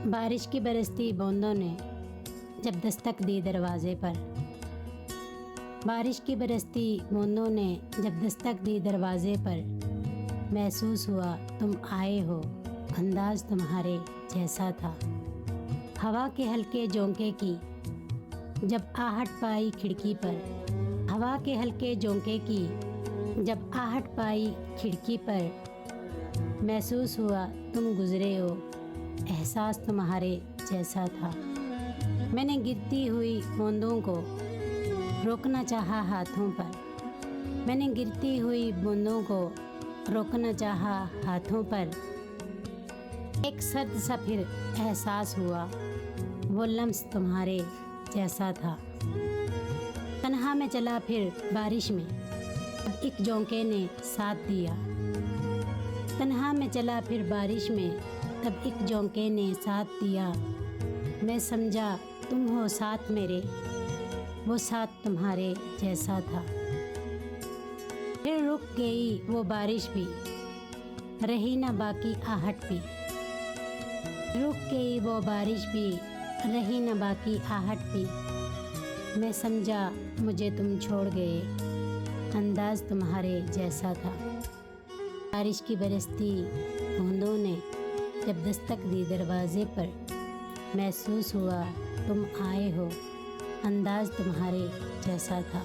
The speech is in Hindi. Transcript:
बारिश की बरसती बूंदों ने जब दस्तक दी दरवाज़े पर, बारिश की बरसती बूंदों ने जब दस्तक दी दरवाज़े पर, महसूस हुआ तुम आए हो, अंदाज़ तुम्हारे जैसा था। हवा के हल्के झोंके की जब आहट पाई खिड़की पर, हवा के हल्के झोंके की जब आहट पाई खिड़की पर, महसूस हुआ तुम गुज़रे हो, एहसास तुम्हारे जैसा था। मैंने गिरती हुई बूंदों को रोकना चाहा हाथों पर, मैंने गिरती हुई बूंदों को रोकना चाहा हाथों पर। एक सर्द सा फिर एहसास हुआ, वो लम्स तुम्हारे जैसा था। तन्हा में चला फिर बारिश में, तब एक झोंके ने साथ दिया। तन्हा में चला फिर बारिश में, तब एक झोंके ने साथ दिया। मैं समझा तुम हो साथ मेरे, वो साथ तुम्हारे जैसा था। फिर रुक गई वो बारिश भी, रही ना बाकी आहट भी। रुक गई वो बारिश भी, रही ना बाकी आहट भी। मैं समझा मुझे तुम छोड़ गए, अंदाज़ तुम्हारे जैसा था। बारिश की बरसती बूंदों ने जब दस्तक दी दरवाज़े पर, महसूस हुआ तुम आए हो, अंदाज़ तुम्हारे जैसा था।